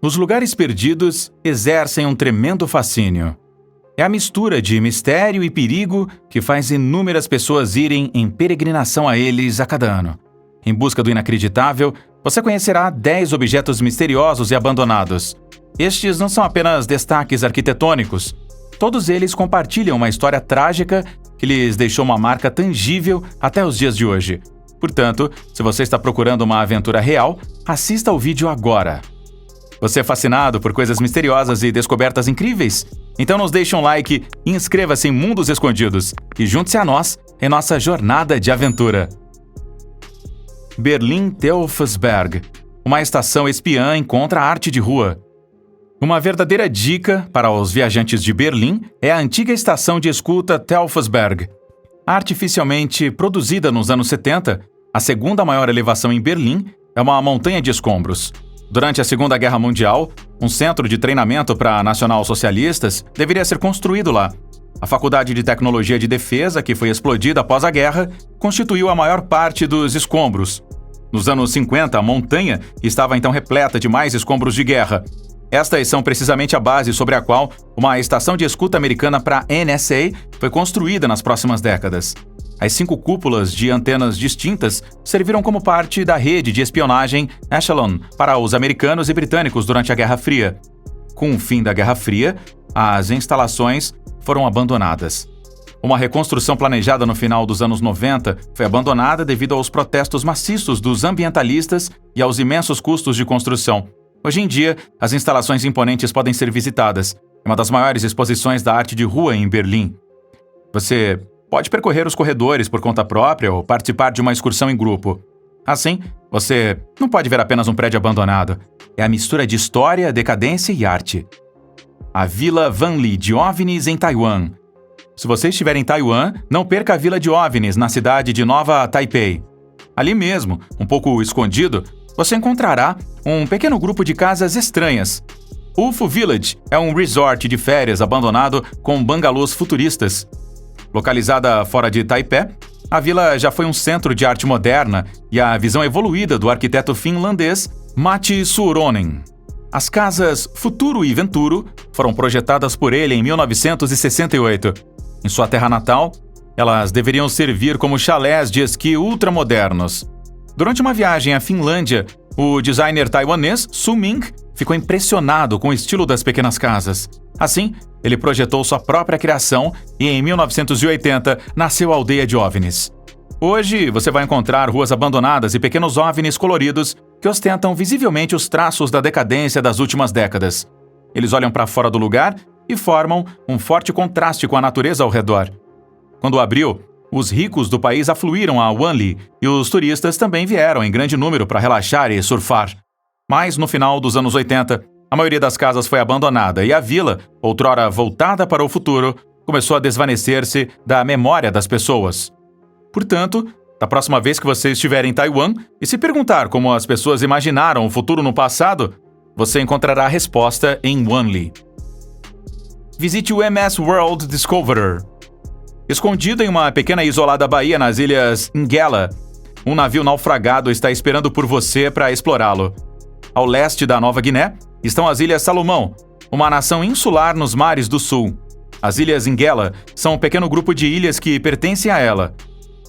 Os lugares perdidos exercem um tremendo fascínio. É a mistura de mistério e perigo que faz inúmeras pessoas irem em peregrinação a eles a cada ano. Em busca do inacreditável, você conhecerá 10 objetos misteriosos e abandonados. Estes não são apenas destaques arquitetônicos. Todos eles compartilham uma história trágica que lhes deixou uma marca tangível até os dias de hoje. Portanto, se você está procurando uma aventura real, assista ao vídeo agora. Você é fascinado por coisas misteriosas e descobertas incríveis? Então nos deixe um like e inscreva-se em Mundos Escondidos e junte-se a nós em nossa jornada de aventura. Berlin-Teufelsberg. Uma estação espiã encontra arte de rua. Uma verdadeira dica para os viajantes de Berlim é a antiga estação de escuta Teufelsberg. Artificialmente produzida nos anos 70, a segunda maior elevação em Berlim é uma montanha de escombros. Durante a Segunda Guerra Mundial, um centro de treinamento para nacional-socialistas deveria ser construído lá. A Faculdade de Tecnologia de Defesa, que foi explodida após a guerra, constituiu a maior parte dos escombros. Nos anos 50, a montanha estava então repleta de mais escombros de guerra. Estas são precisamente a base sobre a qual uma estação de escuta americana para a NSA foi construída nas próximas décadas. As 5 cúpulas de antenas distintas serviram como parte da rede de espionagem Echelon para os americanos e britânicos durante a Guerra Fria. Com o fim da Guerra Fria, as instalações foram abandonadas. Uma reconstrução planejada no final dos anos 90 foi abandonada devido aos protestos maciços dos ambientalistas e aos imensos custos de construção. Hoje em dia, as instalações imponentes podem ser visitadas. É uma das maiores exposições da arte de rua em Berlim. Você pode percorrer os corredores por conta própria ou participar de uma excursão em grupo. Assim, você não pode ver apenas um prédio abandonado. É a mistura de história, decadência e arte. A Vila Vanli de OVNIs em Taiwan. Se você estiver em Taiwan, não perca a Vila de OVNIs na cidade de Nova Taipei. Ali mesmo, um pouco escondido, você encontrará um pequeno grupo de casas estranhas. UFO Village é um resort de férias abandonado com bangalôs futuristas. Localizada fora de Taipei, a vila já foi um centro de arte moderna e a visão evoluída do arquiteto finlandês Matti Suuronen. As casas Futuro e Venturo foram projetadas por ele em 1968. Em sua terra natal, elas deveriam servir como chalés de esqui ultramodernos. Durante uma viagem à Finlândia, o designer taiwanês Su Ming ficou impressionado com o estilo das pequenas casas. Assim, ele projetou sua própria criação e, em 1980, nasceu a aldeia de OVNIs. Hoje, você vai encontrar ruas abandonadas e pequenos OVNIs coloridos que ostentam visivelmente os traços da decadência das últimas décadas. Eles olham para fora do lugar e formam um forte contraste com a natureza ao redor. Quando abriu, os ricos do país afluíram a Wanli e os turistas também vieram em grande número para relaxar e surfar. Mas, no final dos anos 80, a maioria das casas foi abandonada e a vila, outrora voltada para o futuro, começou a desvanecer-se da memória das pessoas. Portanto, da próxima vez que você estiver em Taiwan e se perguntar como as pessoas imaginaram o futuro no passado, você encontrará a resposta em Wanli. Visite o MS World Discoverer. Escondido em uma pequena e isolada baía nas ilhas Ingela, um navio naufragado está esperando por você para explorá-lo. Ao leste da Nova Guiné estão as Ilhas Salomão, uma nação insular nos mares do sul. As Ilhas Ingela são um pequeno grupo de ilhas que pertencem a ela.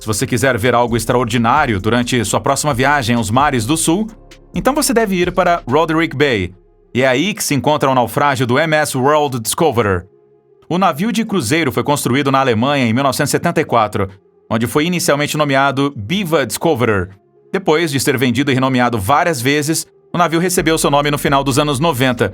Se você quiser ver algo extraordinário durante sua próxima viagem aos mares do sul, então você deve ir para Roderick Bay. E é aí que se encontra o naufrágio do MS World Discoverer. O navio de cruzeiro foi construído na Alemanha em 1974, onde foi inicialmente nomeado Biva Discoverer. Depois de ser vendido e renomeado várias vezes, o navio recebeu seu nome no final dos anos 90.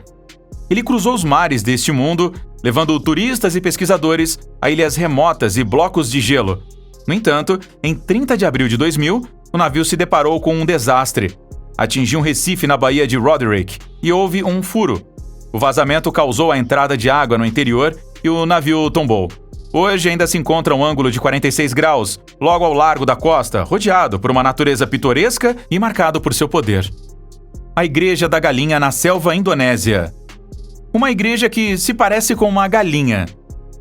Ele cruzou os mares deste mundo, levando turistas e pesquisadores a ilhas remotas e blocos de gelo. No entanto, em 30 de abril de 2000, o navio se deparou com um desastre. Atingiu um recife na Baía de Roderick e houve um furo. O vazamento causou a entrada de água no interior e o navio tombou. Hoje ainda se encontra um ângulo de 46 graus, logo ao largo da costa, rodeado por uma natureza pitoresca e marcado por seu poder. A Igreja da Galinha na selva indonésia. Uma igreja que se parece com uma galinha.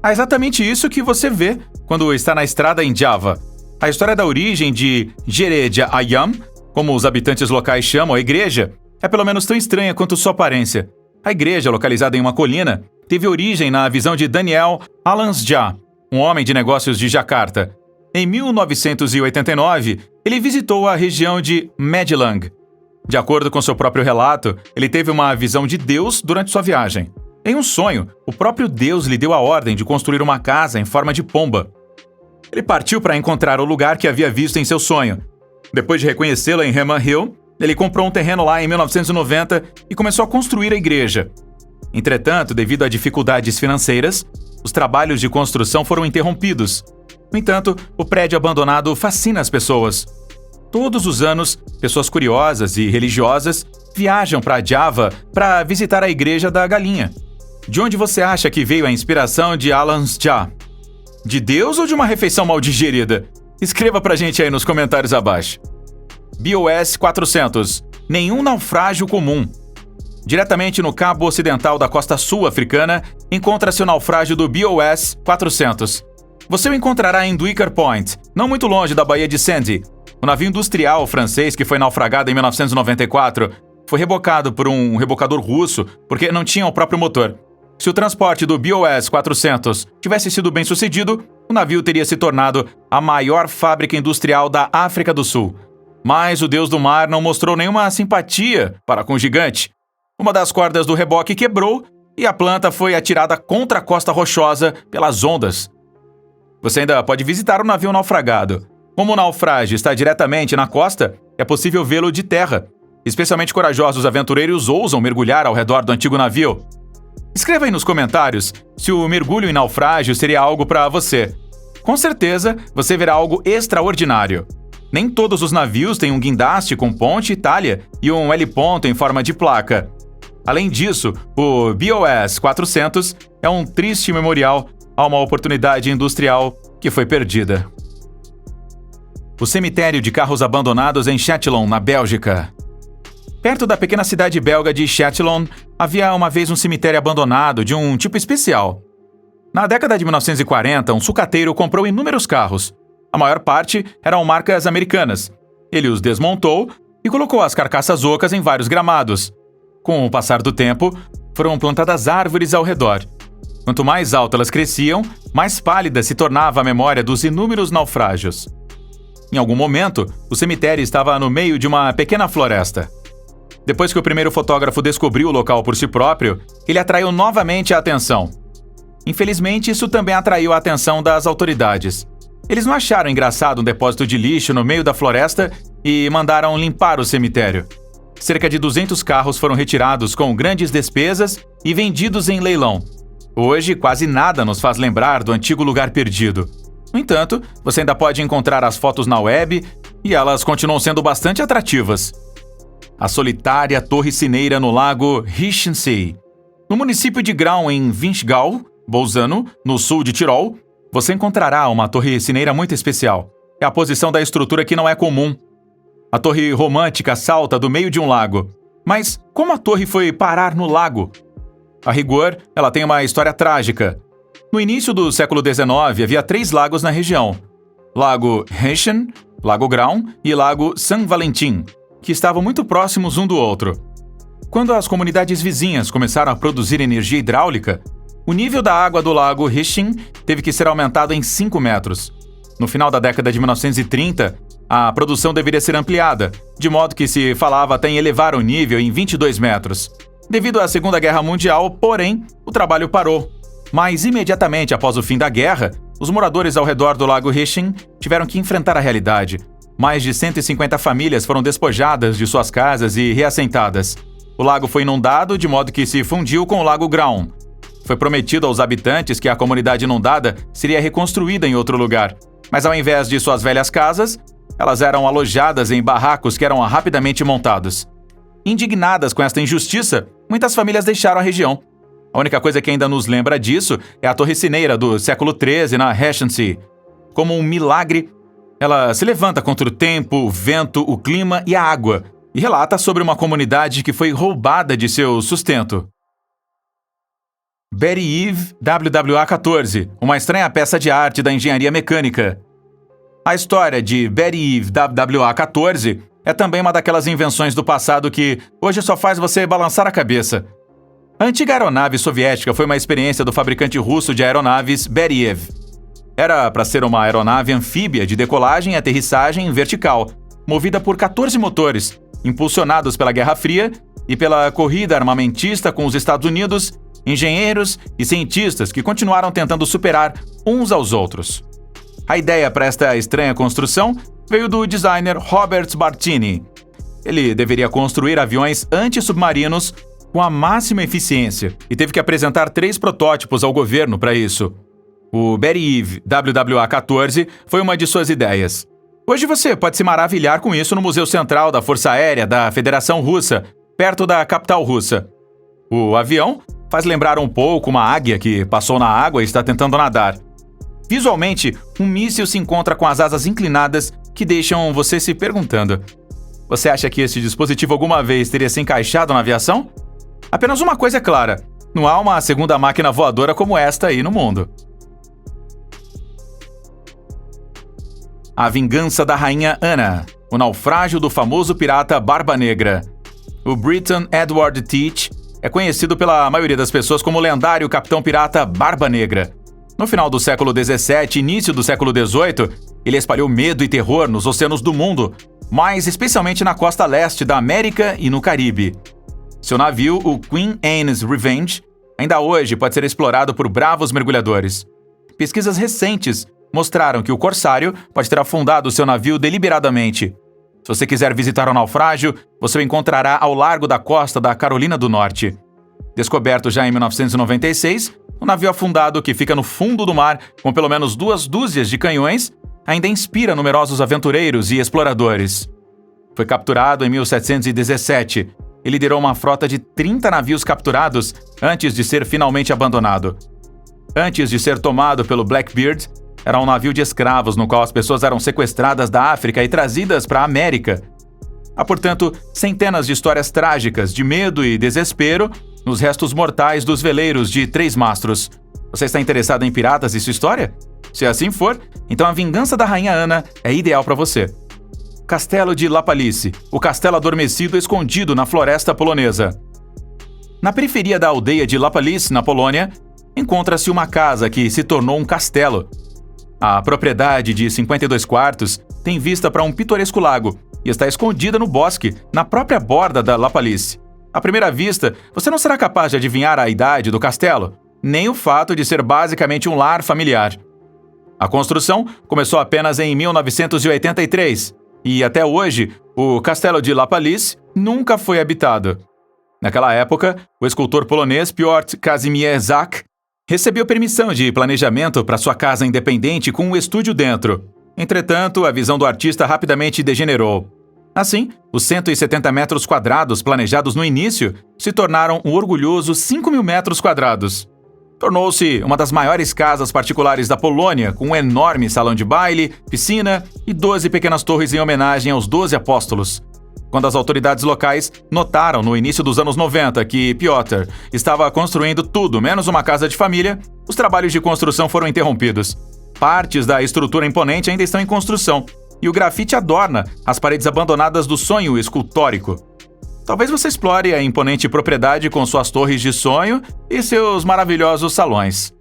É exatamente isso que você vê quando está na estrada em Java. A história da origem de Gereja Ayam, como os habitantes locais chamam a igreja, é pelo menos tão estranha quanto sua aparência. A igreja, localizada em uma colina, teve origem na visão de Daniel Alansjah, um homem de negócios de Jakarta. Em 1989, ele visitou a região de Magelang. De acordo com seu próprio relato, ele teve uma visão de Deus durante sua viagem. Em um sonho, o próprio Deus lhe deu a ordem de construir uma casa em forma de pomba. Ele partiu para encontrar o lugar que havia visto em seu sonho. Depois de reconhecê-lo em Hema Hill, ele comprou um terreno lá em 1990 e começou a construir a igreja. Entretanto, devido a dificuldades financeiras, os trabalhos de construção foram interrompidos. No entanto, o prédio abandonado fascina as pessoas. Todos os anos, pessoas curiosas e religiosas viajam para Java para visitar a Igreja da Galinha. De onde você acha que veio a inspiração de Alansjah? De Deus ou de uma refeição mal digerida? Escreva pra gente aí nos comentários abaixo. BOS 400. Nenhum naufrágio comum. Diretamente no cabo ocidental da costa sul africana, encontra-se o naufrágio do BOS 400. Você o encontrará em Duiker Point, não muito longe da Baía de Sandy. O navio industrial francês que foi naufragado em 1994 foi rebocado por um rebocador russo porque não tinha o próprio motor. Se o transporte do BOS 400 tivesse sido bem sucedido, o navio teria se tornado a maior fábrica industrial da África do Sul. Mas o deus do mar não mostrou nenhuma simpatia para com o gigante. Uma das cordas do reboque quebrou e a planta foi atirada contra a costa rochosa pelas ondas. Você ainda pode visitar o navio naufragado. Como o naufrágio está diretamente na costa, é possível vê-lo de terra. Especialmente corajosos aventureiros ousam mergulhar ao redor do antigo navio. Escreva aí nos comentários se o mergulho em naufrágio seria algo para você. Com certeza, você verá algo extraordinário. Nem todos os navios têm um guindaste com ponte e talha e um L-ponto em forma de placa. Além disso, o BOS 400 é um triste memorial a uma oportunidade industrial que foi perdida. O cemitério de carros abandonados em Shetland, na Bélgica. Perto da pequena cidade belga de Shetland, havia uma vez um cemitério abandonado de um tipo especial. Na década de 1940, um sucateiro comprou inúmeros carros. A maior parte eram marcas americanas. Ele os desmontou e colocou as carcaças ocas em vários gramados. Com o passar do tempo, foram plantadas árvores ao redor. Quanto mais alto elas cresciam, mais pálida se tornava a memória dos inúmeros naufrágios. Em algum momento, o cemitério estava no meio de uma pequena floresta. Depois que o primeiro fotógrafo descobriu o local por si próprio, ele atraiu novamente a atenção. Infelizmente, isso também atraiu a atenção das autoridades. Eles não acharam engraçado um depósito de lixo no meio da floresta e mandaram limpar o cemitério. Cerca de 200 carros foram retirados com grandes despesas e vendidos em leilão. Hoje, quase nada nos faz lembrar do antigo lugar perdido. No entanto, você ainda pode encontrar as fotos na web e elas continuam sendo bastante atrativas. A solitária torre cineira no lago Hischensee. No município de Graun, em Vinschgau, Bolzano, no sul de Tirol, você encontrará uma torre cineira muito especial. É a posição da estrutura que não é comum. A torre romântica salta do meio de um lago. Mas como a torre foi parar no lago? A rigor, ela tem uma história trágica. No início do século XIX, havia 3 lagos na região. Lago Heschen, Lago Graun e Lago Saint-Valentin, que estavam muito próximos um do outro. Quando as comunidades vizinhas começaram a produzir energia hidráulica, o nível da água do lago Heschen teve que ser aumentado em 5 metros. No final da década de 1930, a produção deveria ser ampliada, de modo que se falava até em elevar o nível em 22 metros. Devido à Segunda Guerra Mundial, porém, o trabalho parou. Mas imediatamente após o fim da guerra, os moradores ao redor do lago Heschen tiveram que enfrentar a realidade. Mais de 150 famílias foram despojadas de suas casas e reassentadas. O lago foi inundado de modo que se fundiu com o lago Graun. Foi prometido aos habitantes que a comunidade inundada seria reconstruída em outro lugar, mas ao invés de suas velhas casas, elas eram alojadas em barracos que eram rapidamente montados. Indignadas com esta injustiça, muitas famílias deixaram a região. A única coisa que ainda nos lembra disso é a torre cineira do século XIII na Heschensee. Como um milagre, ela se levanta contra o tempo, o vento, o clima e a água, e relata sobre uma comunidade que foi roubada de seu sustento. Betty Eve WWA-14, uma estranha peça de arte da engenharia mecânica. A história de Betty Eve WWA-14 é também uma daquelas invenções do passado que hoje só faz você balançar a cabeça. A antiga aeronave soviética foi uma experiência do fabricante russo de aeronaves Beriev. Era para ser uma aeronave anfíbia de decolagem e aterrissagem vertical, movida por 14 motores, impulsionados pela Guerra Fria e pela corrida armamentista com os Estados Unidos, engenheiros e cientistas que continuaram tentando superar uns aos outros. A ideia para esta estranha construção veio do designer Robert Bartini. Ele deveria construir aviões anti-submarinos com a máxima eficiência e teve que apresentar 3 protótipos ao governo para isso. O Beriev WWA-14 foi uma de suas ideias. Hoje você pode se maravilhar com isso no Museu Central da Força Aérea da Federação Russa, perto da capital russa. O avião faz lembrar um pouco uma águia que passou na água e está tentando nadar. Visualmente, um míssil se encontra com as asas inclinadas que deixam você se perguntando: você acha que esse dispositivo alguma vez teria se encaixado na aviação? Apenas uma coisa é clara: não há uma segunda máquina voadora como esta aí no mundo. A Vingança da Rainha Ana, o naufrágio do famoso pirata Barba Negra. O Briton Edward Teach é conhecido pela maioria das pessoas como o lendário capitão pirata Barba Negra. No final do século XVII e início do século XVIII, ele espalhou medo e terror nos oceanos do mundo, mas especialmente na costa leste da América e no Caribe. Seu navio, o Queen Anne's Revenge, ainda hoje pode ser explorado por bravos mergulhadores. Pesquisas recentes mostraram que o corsário pode ter afundado seu navio deliberadamente. Se você quiser visitar o naufrágio, você o encontrará ao largo da costa da Carolina do Norte. Descoberto já em 1996, o navio afundado, que fica no fundo do mar com pelo menos 2 dúzias de canhões, ainda inspira numerosos aventureiros e exploradores. Foi capturado em 1717 e liderou uma frota de 30 navios capturados antes de ser finalmente abandonado. Antes de ser tomado pelo Blackbeard, era um navio de escravos no qual as pessoas eram sequestradas da África e trazidas para a América. Há, portanto, centenas de histórias trágicas de medo e desespero nos restos mortais dos veleiros de 3 mastros. Você está interessado em piratas e sua história? Se assim for, então a Vingança da Rainha Ana é ideal para você. Castelo de La Palisse, o castelo adormecido escondido na floresta polonesa. Na periferia da aldeia de La Palisse, na Polônia, encontra-se uma casa que se tornou um castelo. A propriedade de 52 quartos tem vista para um pitoresco lago e está escondida no bosque, na própria borda da La Palisse. À primeira vista, você não será capaz de adivinhar a idade do castelo, nem o fato de ser basicamente um lar familiar. A construção começou apenas em 1983 e, até hoje, o castelo de La Palisse nunca foi habitado. Naquela época, o escultor polonês Piotr Kazimierczak recebeu permissão de planejamento para sua casa independente com um estúdio dentro. Entretanto, a visão do artista rapidamente degenerou. Assim, os 170 metros quadrados planejados no início se tornaram um orgulhoso 5.000 metros quadrados. Tornou-se uma das maiores casas particulares da Polônia, com um enorme salão de baile, piscina e 12 pequenas torres em homenagem aos 12 apóstolos. Quando as autoridades locais notaram no início dos anos 90 que Piotr estava construindo tudo menos uma casa de família, os trabalhos de construção foram interrompidos. Partes da estrutura imponente ainda estão em construção, e o grafite adorna as paredes abandonadas do sonho escultórico. Talvez você explore a imponente propriedade com suas torres de sonho e seus maravilhosos salões.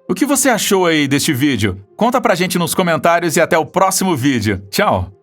O que você achou aí deste vídeo? Conta pra gente nos comentários e até o próximo vídeo. Tchau!